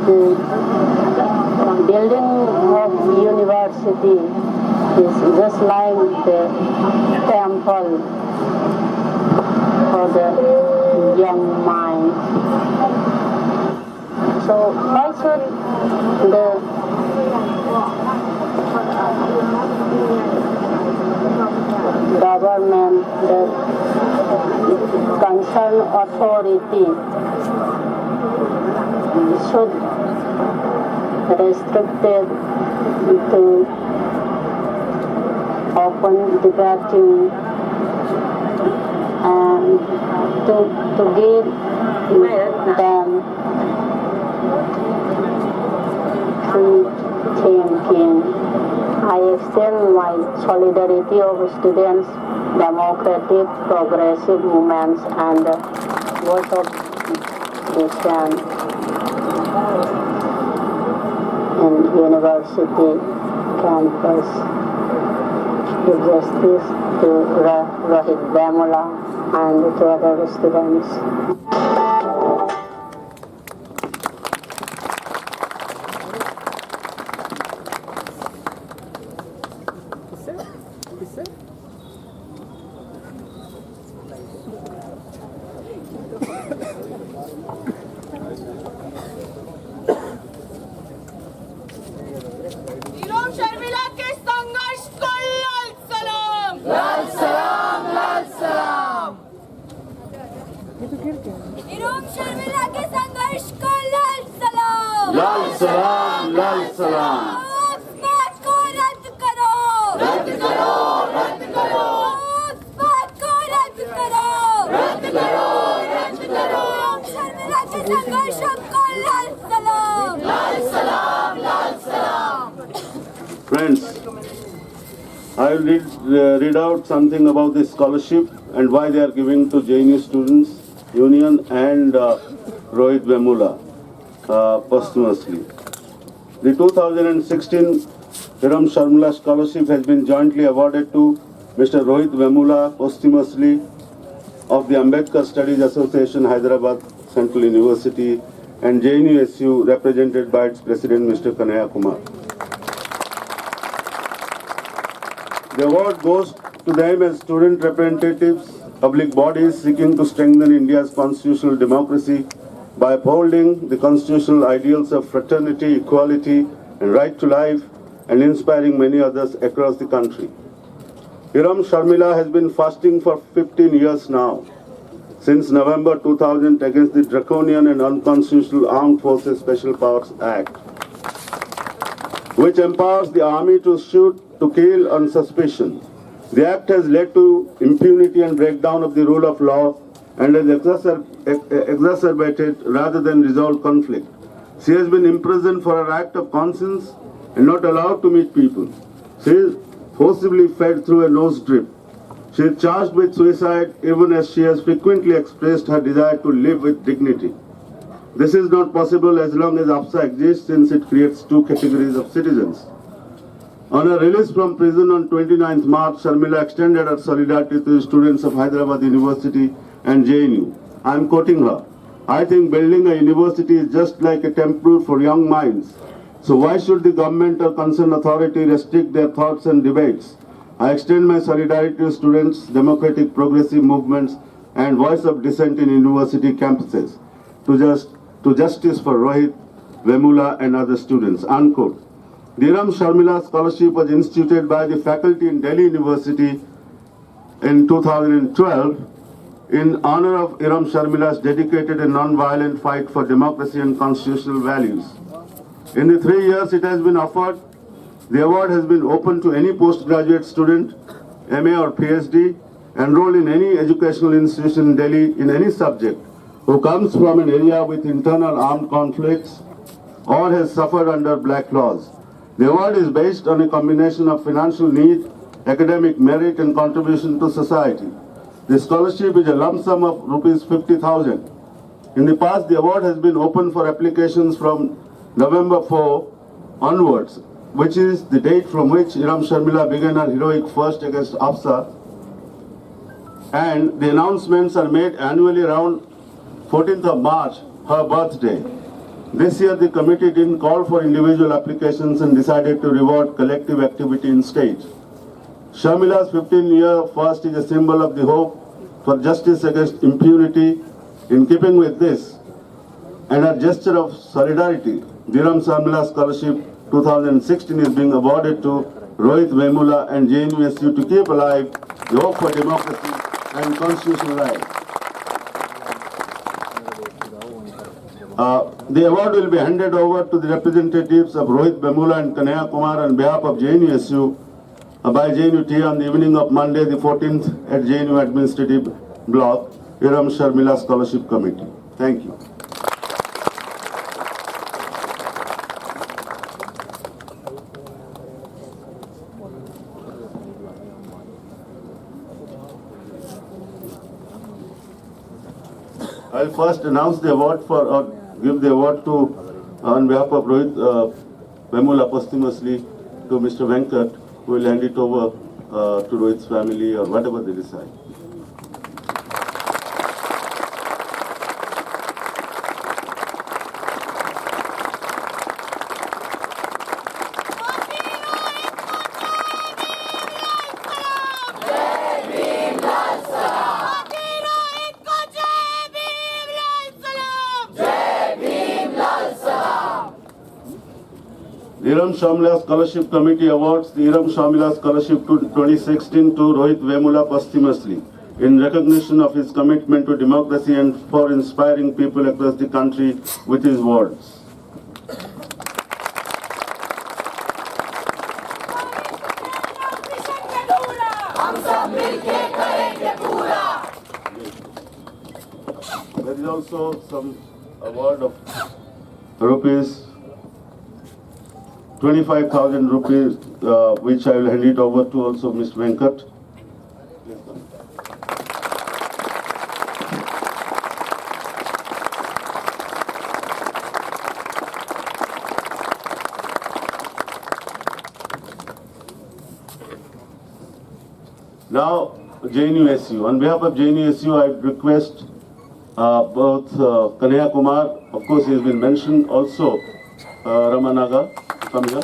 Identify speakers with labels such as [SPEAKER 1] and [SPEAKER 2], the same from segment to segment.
[SPEAKER 1] The building of university is just like the temple for the young mind. So why should the government, the concerned authority should restrict it to open debating and to give them free thinking. I extend my solidarity of students, democratic, progressive movements, and voice of dissent in university campus. Give justice to Rohit Vemula and to other students.
[SPEAKER 2] Irom Sharmila के संघर्ष को लाल सलाम।
[SPEAKER 3] लाल सलाम, लाल सलाम।
[SPEAKER 2] इरोम शर्मिला के संघर्ष को लाल सलाम।
[SPEAKER 3] लाल सलाम, लाल सलाम।
[SPEAKER 2] उस बात को रद्द करो।
[SPEAKER 3] रद्द करो, रद्द करो।
[SPEAKER 2] उस बात को रद्द करो।
[SPEAKER 3] रद्द करो, रद्द करो।
[SPEAKER 2] इरोम शर्मिला के संघर्ष को लाल सलाम।
[SPEAKER 3] लाल सलाम, लाल सलाम।
[SPEAKER 4] Friends, I will read out something about this scholarship and why they are giving to JNU Students Union and Rohit Vemula posthumously. The 2016 Hiram Sharmila Scholarship has been jointly awarded to Mr. Rohit Vemula posthumously of the Ambedkar Studies Association, Hyderabad Central University, and JNUSU represented by its president, Mr. Kanhaiya Kumar. The award goes to them as student representatives, public bodies seeking to strengthen India's constitutional democracy by upholding the constitutional ideals of fraternity, equality, and right to life, and inspiring many others across the country. Hiram Sharmila has been fasting for 15 years now, since November 2000 against the draconian and unconstitutional Armed Forces Special Powers Act, which empowers the army to shoot, to kill on suspicion. The act has led to impunity and breakdown of the rule of law and has exacerbated rather than resolved conflict. She has been imprisoned for her act of conscience and not allowed to meet people. She is forcibly fed through a nose drip. She is charged with suicide even as she has frequently expressed her desire to live with dignity. This is not possible as long as AFSA exists, since it creates two categories of citizens. On her release from prison on 29th March, Sharmila extended her solidarity to the students of Hyderabad University and JNU. I am quoting her. I think building a university is just like a temple for young minds. So why should the government or concerned authority restrict their thoughts and debates? I extend my solidarity to students, democratic progressive movements, and voice of dissent in university campuses. To justice for Rohit, Vemula, and other students. Unquote. The Hiram Sharmila Scholarship was instituted by the faculty in Delhi University in 2012 in honor of Hiram Sharmila's dedicated and non-violent fight for democracy and constitutional values. In the 3 years it has been offered, the award has been open to any postgraduate student, MA or PhD, enrolled in any educational institution in Delhi in any subject, who comes from an area with internal armed conflicts or has suffered under black laws. The award is based on a combination of financial need, academic merit, and contribution to society. The scholarship is a lump sum of rupees 50,000. In the past, the award has been open for applications from November 4 onwards, which is the date from which Hiram Sharmila began her heroic first against AFSA, and the announcements are made annually around 14th of March, her birthday. This year the committee didn't call for individual applications and decided to reward collective activity instead. Sharmila's 15-year fast is a symbol of the hope for justice against impunity. In keeping with this, and a gesture of solidarity, Dhiram Sharmila Scholarship 2016 is being awarded to Rohit Vemula and JNUSU to keep alive the hope for democracy and constitutional rights. The award will be handed over to the representatives of Rohit Vemula and Kanhaiya Kumar on behalf of JNUSU by JNUT on the evening of Monday the 14th at JNU Administrative Block, Dhiram Sharmila Scholarship Committee. Thank you. I'll first announce the award for, or give the award to, on behalf of Rohit Vemula posthumously to Mr. Venkat, who will hand it over to Rohit's family or whatever they decide. Dhiram Sharmila Scholarship Committee awards the Dhiram Sharmila Scholarship 2016 to Rohit Vemula posthumously in recognition of his commitment to democracy and for inspiring people across the country with his words. There is also some award of rupees 25,000 rupees, which I will hand it over to also Mr. Venkat. Now, JNUSU. On behalf of JNUSU, I request both Kanhaiya Kumar, of course he has been mentioned, also Ramanaga, come here.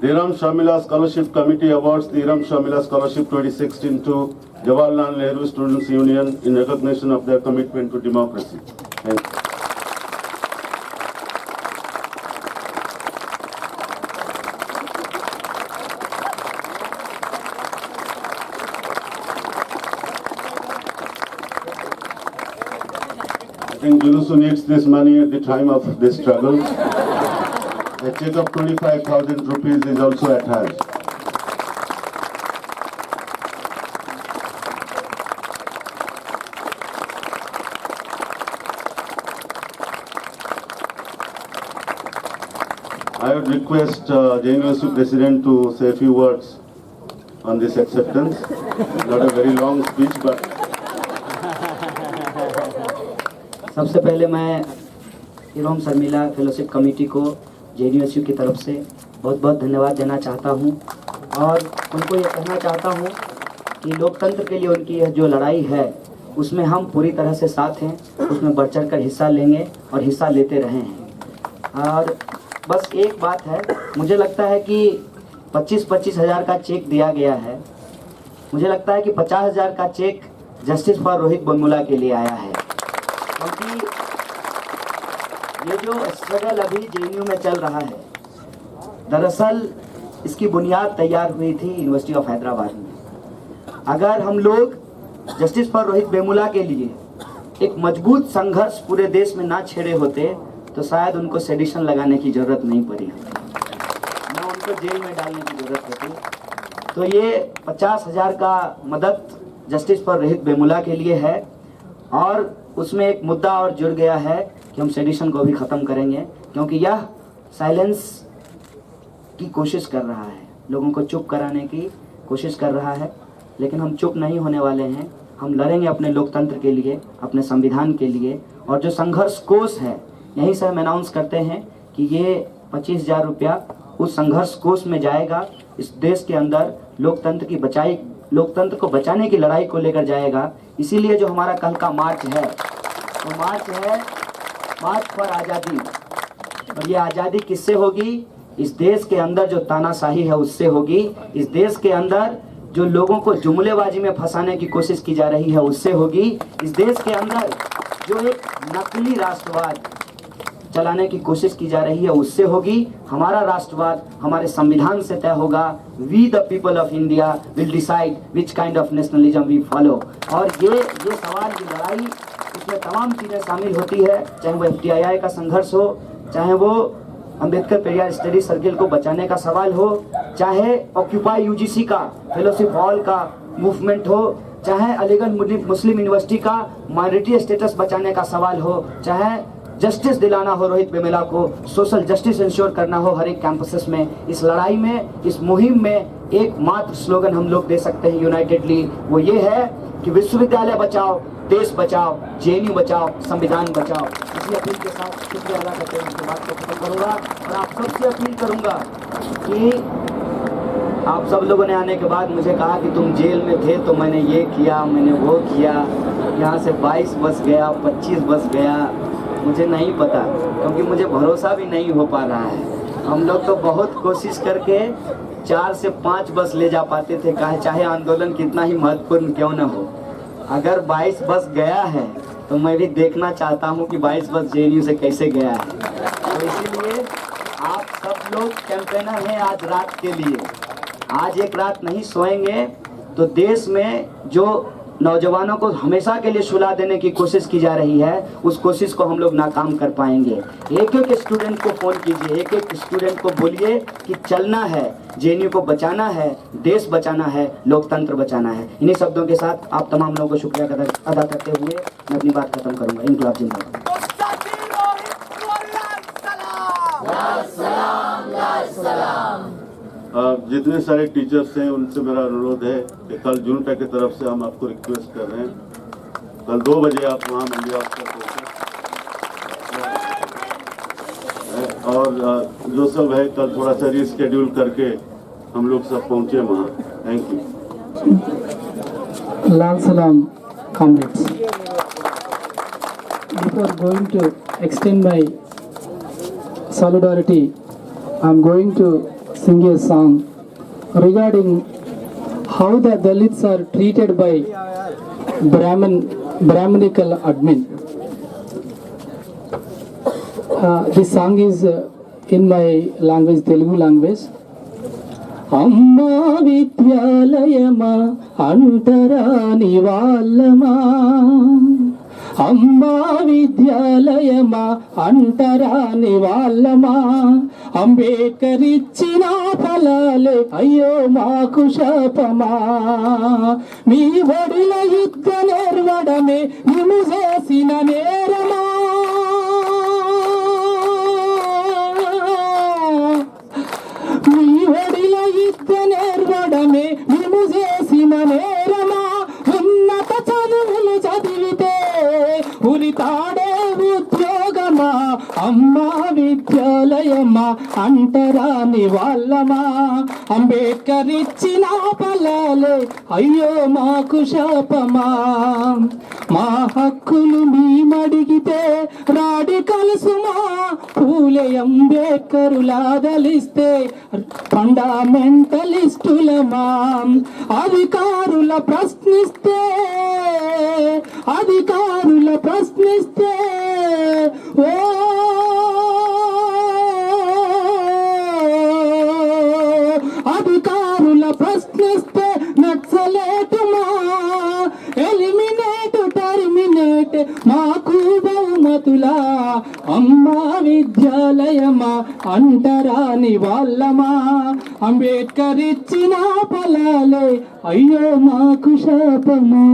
[SPEAKER 4] Dhiram Sharmila Scholarship Committee awards the Dhiram Sharmila Scholarship 2016 to Jawaharlal Nehru Students Union in recognition of their commitment to democracy. Thank you. I think Junusu needs this money at the time of this struggle. A check of 25,000 rupees is also attached. I would request JNUSU President to say a few words on this acceptance. Not a very long speech, but
[SPEAKER 5] सबसे पहले मैं dhiram sharmila fellowship committee को JNUSU की तरफ से बहुत बहुत धन्यवाद देना चाहता हूं और उनको ये कहना चाहता हूं कि लोकतंत्र के लिए उनकी यह जो लड़ाई है उसमें हम पूरी तरह से साथ हैं, उसमें बढ़ चढ़ कर हिस्सा लेंगे और हिस्सा लेते रहे हैं। और बस एक बात है, मुझे लगता है कि 25-25 हज़ार का चेक दिया गया है, मुझे लगता है कि 50,000 का cheque justice for Rohith Vemula के लिए आया है, क्योंकि ये जो स्ट्रगल अभी JNU में चल रहा है, दरअसल इसकी बुनियाद तैयार हुई थी यूनिवर्सिटी ऑफ हैदराबाद में। अगर हम लोग जस्टिस फॉर रोहित वेमुला के लिए एक मजबूत संघर्ष पूरे देश में ना छेड़े होते तो शायद उनको सेडिशन लगाने की जरूरत नहीं पड़ी होती, ना उनको जेल में डालने की जरूरत होती। तो ये 50,000 का मदद जस्टिस फॉर रोहित वेमुला के लिए है और उसमें एक मुद्दा और जुड़ गया है कि हम सेडिशन को भी ख़त्म करेंगे, क्योंकि यह साइलेंस की कोशिश कर रहा है, लोगों को चुप कराने की कोशिश कर रहा है। लेकिन हम चुप नहीं होने वाले हैं, हम लड़ेंगे अपने लोकतंत्र के लिए, अपने संविधान के लिए। और जो संघर्ष कोष है, यहीं से हम अनाउंस करते हैं कि ये 25,000 रुपया उस संघर्ष कोष में जाएगा। इस देश के अंदर लोकतंत्र को बचाने की लड़ाई को लेकर जाएगा। इसीलिए जो हमारा कल का मार्च है, तो मार्च है मार्च फॉर आज़ादी। और ये आज़ादी किससे होगी? इस देश के अंदर जो तानाशाही है उससे होगी। इस देश के अंदर जो लोगों को जुमलेबाजी में फंसाने की कोशिश की जा रही है उससे होगी। इस देश के अंदर जो एक नकली राष्ट्रवाद चलाने की कोशिश की जा रही है उससे होगी। हमारा राष्ट्रवाद हमारे संविधान से तय होगा। We the people of India will decide which kind of nationalism we follow. और ये सवाल, ये लड़ाई, इसमें तमाम चीज़ें शामिल होती है, चाहे वो FTII का संघर्ष हो, चाहे वो अंबेडकर पेरियार स्टडी सर्किल को बचाने का सवाल हो, चाहे ऑक्यूपाई UGC का फेलोशिप हॉल का मूवमेंट हो, चाहे अलीगढ़ मुस्लिम यूनिवर्सिटी का माइनॉरिटी स्टेटस बचाने का सवाल हो, चाहे जस्टिस दिलाना हो रोहित वेमुला को, सोशल जस्टिस इंश्योर करना हो हर एक कैंपसेस में। इस लड़ाई में, इस मुहिम में एक मात्र स्लोगन हम लोग दे सकते हैं यूनाइटेडली, वो ये है कि विश्वविद्यालय बचाओ, देश बचाओ, JNU बचाओ, संविधान बचाओ। इसी अपील के साथ शुक्रिया अदा करते हुए बात को खत्म करूँगा। और आप सबसे अपील करूँगा कि आप सब लोगों ने आने के बाद मुझे कहा कि तुम जेल में थे तो मैंने ये किया, मैंने वो किया, यहाँ से 22 बस गया, 25 बस गया, मुझे नहीं पता, क्योंकि मुझे भरोसा भी नहीं हो पा रहा है। हम लोग तो बहुत कोशिश करके 4 से 5 बस ले जा पाते थे, चाहे आंदोलन कितना ही महत्वपूर्ण क्यों न हो। अगर 22 बस गया है तो मैं भी देखना चाहता हूँ कि 22 बस JNU से कैसे गया है। तो इसीलिए आप सब लोग कैंपेनर हैं आज रात के लिए। आज एक रात नहीं सोएंगे तो देश में जो नौजवानों को हमेशा के लिए सुला देने की कोशिश की जा रही है, उस कोशिश को हम लोग नाकाम कर पाएंगे। एक एक स्टूडेंट को फ़ोन कीजिए, एक एक स्टूडेंट को बोलिए कि चलना है, JNU को बचाना है, देश बचाना है, लोकतंत्र बचाना है। इन्हीं शब्दों के साथ आप तमाम लोगों को शुक्रिया अदा करते हुए मैं अपनी बात खत्म करूँगा। इनकलाब जिंदाबाद।
[SPEAKER 4] जितने सारे टीचर्स हैं उनसे मेरा अनुरोध है कि कल जुनटा की तरफ से हम आपको रिक्वेस्ट कर रहे हैं, कल 2 बजे आप वहाँ मंडी ऑफिस पहुँचे और जो सब है कल थोड़ा सा रीस्केड्यूल करके हम लोग सब पहुँचे वहाँ। Thank you.
[SPEAKER 6] Lal Salam, comrades. Before going to extend my solidarity, I am going to sing a song regarding how the Dalits are treated by Brahminical admin. This song is in my language, Telugu language. అమ్మా విద్యాలయమా అంటరాని వాళ్ళమా, అమ్మా విద్యాలయమా అంటరాని వాళ్ళమా, అంబేద్కర్ ఇచ్చిన ఫలాలే అయ్యో మాకు శాపమా, మీ ఒడిల యుద్ధ నిర్వడమే మేము చేసిన నేరమా, నేర్వడమే మేము చేసిన నేరమా, ఉన్నత చదువులు చదివితే ఉరితాడే ఉద్యోగమా, అమ్మా విద్యాలయమా అంటరాని వాళ్ళమా, అంబేద్కర్ ఇచ్చిన ఫలాలే అయ్యో మాకు శాపమా, మా హక్కులు మేమడిగితే రాడికల్సుమా, పూలే అంబేద్కరులాదలిస్తే ఫండమెంటలిస్టులమా, అధికారుల ప్రశ్నిస్తే ఓ అధికారుల ప్రశ్నిస్తే నక్సలేటుమా, ఎలిమినేట్ టర్మినేట్ మాకు బహుమతులా, అమ్మా విద్యాలయమా అంటరాని వాళ్ళమా, అంబేద్కర్ ఇచ్చిన ఫలాలే అయ్యో మాకు శాపమా.